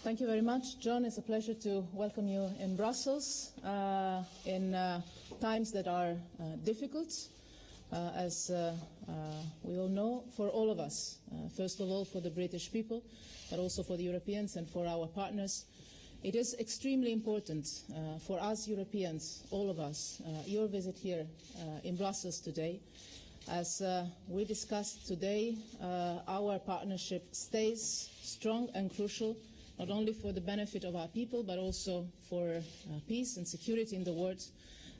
Thank you very much, John. It's a pleasure to welcome you in Brussels in times that are difficult, as we all know, for all of us. First of all, for the British people, but also for the Europeans and for our partners. It is extremely important for us Europeans, all of us, your visit here in Brussels today. As we discussed today, our partnership stays strong and crucial, not only for the benefit of our people, but also for peace and security in the world.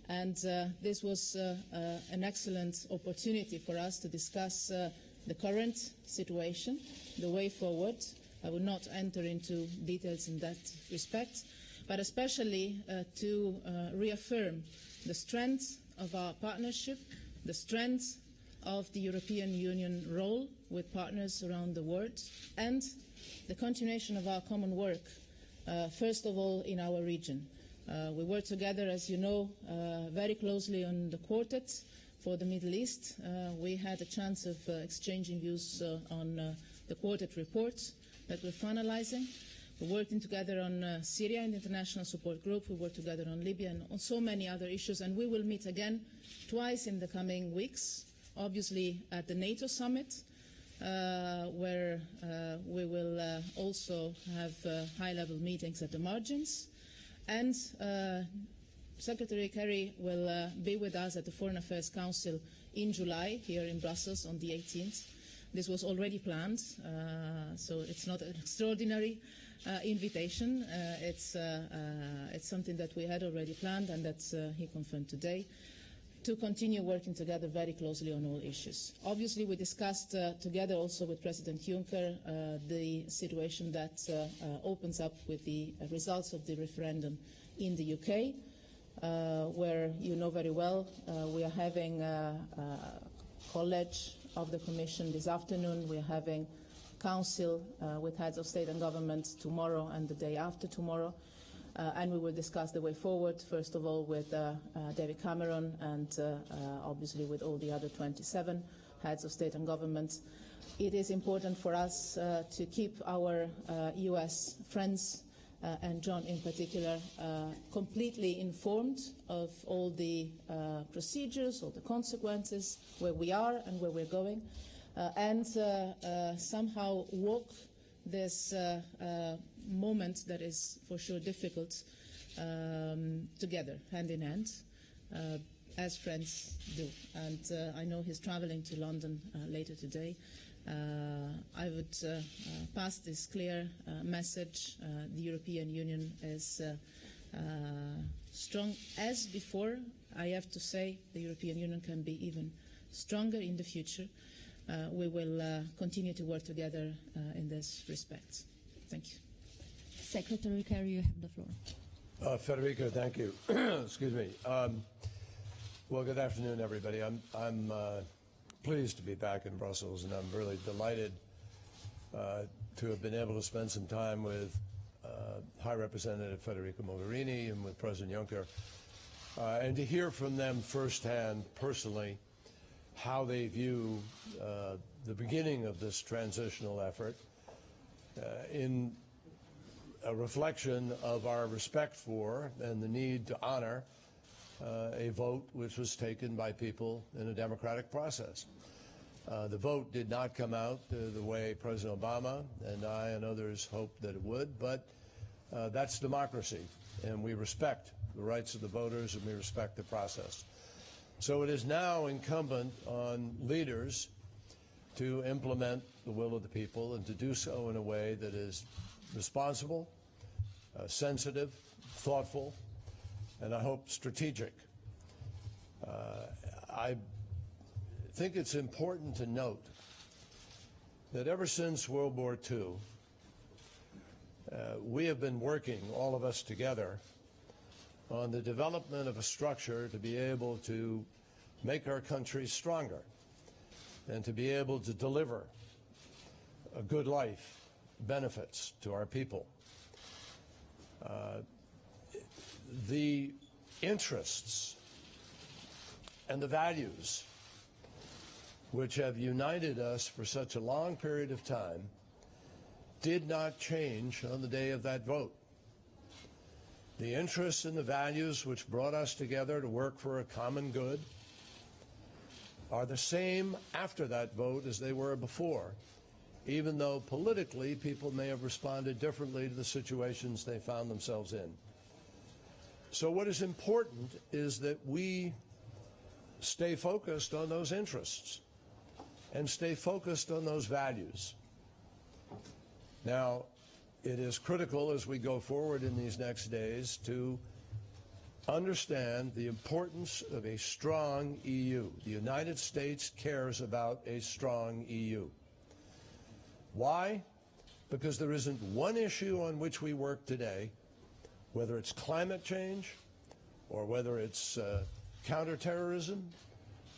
And this was an excellent opportunity for us to discuss the current situation, the way forward. I will not enter into details in that respect, but especially to reaffirm the strength of our partnership, the strength of the European Union role with partners around the world, and the continuation of our common work, first of all in our region. We work together, as you know, very closely on the Quartet for the Middle East. We had a chance of exchanging views on the Quartet report that we're finalizing. We're working together on Syria in the International Support Group. We work together on Libya and on so many other issues. And we will meet again twice in the coming weeks, obviously at the NATO summit, where we will also have high-level meetings at the margins. And Secretary Kerry will be with us at the Foreign Affairs Council in July here in Brussels on the 18th. This was already planned, so it's not an extraordinary invitation. It's something that we had already planned and that he confirmed today, to continue working together very closely on all issues. Obviously, we discussed together also with President Juncker the situation that opens up with the results of the referendum in the UK, where you know very well we are having a college of the Commission this afternoon. We are having council with heads of state and government tomorrow and the day after tomorrow. And we will discuss the way forward, first of all with David Cameron and obviously with all the other 27 heads of state and government. It is important for us to keep our US friends and John in particular completely informed of all the procedures, all the consequences, where we are and where we're going, and somehow walk this moment that is for sure difficult together, hand in hand, as friends do. And I know he's traveling to London later today. I would pass this clear message. The European Union is strong as before. I have to say the European Union can be even stronger in the future. We will continue to work together in this respect. Thank you. Secretary Kerry, you have the floor. Federica, thank you. Excuse me. Well, good afternoon, everybody. I'm pleased to be back in Brussels, and I'm really delighted to have been able to spend some time with High Representative Federica Mogherini and with President Juncker, and to hear from them firsthand, personally, how they view the beginning of this transitional effort in a reflection of our respect for and the need to honor a vote which was taken by people in a democratic process. The vote did not come out the way President Obama and I and others hoped that it would, but that's democracy, and we respect the rights of the voters and we respect the process. So it is now incumbent on leaders to implement the will of the people and to do so in a way that is responsible, sensitive, thoughtful, and I hope strategic. I think it's important to note that ever since World War II, we have been working, all of us together, on the development of a structure to be able to make our country stronger and to be able to deliver a good life, benefits to our people. The interests and the values which have united us for such a long period of time did not change on the day of that vote. The interests and the values which brought us together to work for a common good are the same after that vote as they were before, even though politically people may have responded differently to the situations they found themselves in. So what is important is that we stay focused on those interests and stay focused on those values. Now, it is critical as we go forward in these next days to understand the importance of a strong EU. The United States cares about a strong EU. Why? Because there isn't one issue on which we work today, whether it's climate change or whether it's counterterrorism,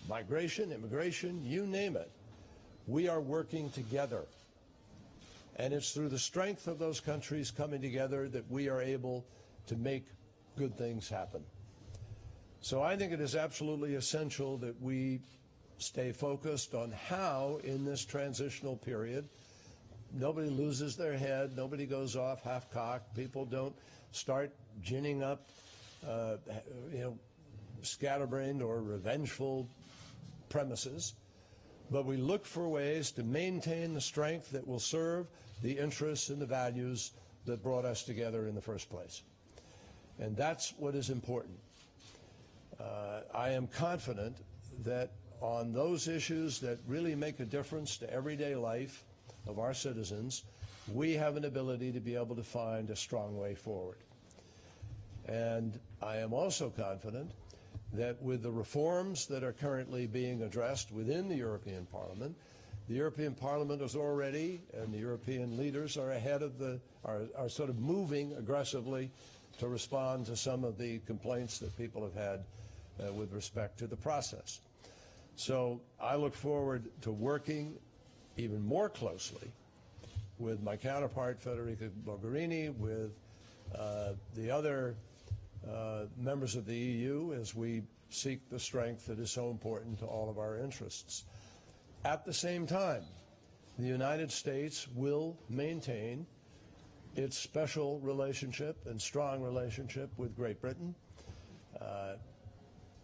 migration, immigration, you name it. We are working together. And it's through the strength of those countries coming together that we are able to make good things happen. So I think it is absolutely essential that we stay focused on how, in this transitional period, nobody loses their head, nobody goes off half-cocked, people don't start ginning up, scatterbrained or revengeful premises, but we look for ways to maintain the strength that will serve the interests and the values that brought us together in the first place. And that's what is important. I am confident that on those issues that really make a difference to everyday life of our citizens, we have an ability to be able to find a strong way forward. And I am also confident that with the reforms that are currently being addressed within the European Parliament is already, and the European leaders are ahead of are sort of moving aggressively to respond to some of the complaints that people have had with respect to the process. So I look forward to working even more closely with my counterpart, Federica Mogherini, with the other members of the EU as we seek the strength that is so important to all of our interests. At the same time, the United States will maintain its special relationship and strong relationship with Great Britain.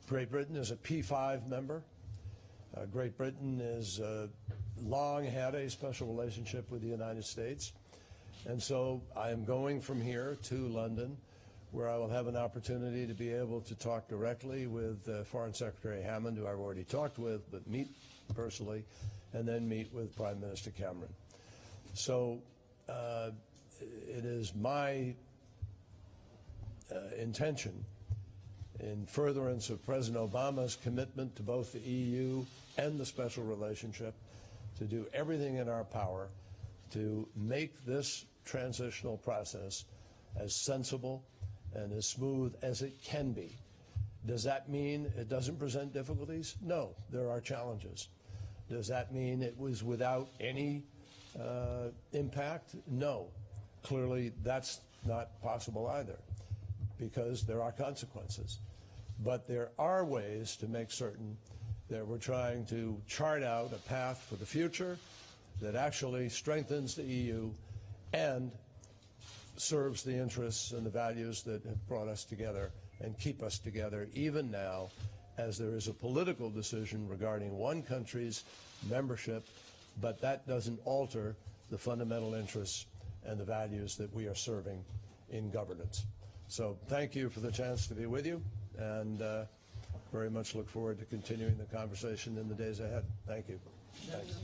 Great Britain is a P5 member. Great Britain has long had a special relationship with the United States. And so I am going from here to London, where I will have an opportunity to be able to talk directly with Foreign Secretary Hammond, who I've already talked with, but meet personally, and then meet with Prime Minister Cameron. So it is my intention, in furtherance of President Obama's commitment to both the EU and the special relationship, to do everything in our power to make this transitional process as sensible and as smooth as it can be. Does that mean it doesn't present difficulties? No, there are challenges. Does that mean it was without any impact? No. Clearly, that's not possible either, because there are consequences. But there are ways to make certain that we're trying to chart out a path for the future that actually strengthens the EU and serves the interests and the values that have brought us together and keep us together even now, as there is a political decision regarding one country's membership, but that doesn't alter the fundamental interests and the values that we are serving in governance. So thank you for the chance to be with you, and very much look forward to continuing the conversation in the days ahead. Thank you. Thanks.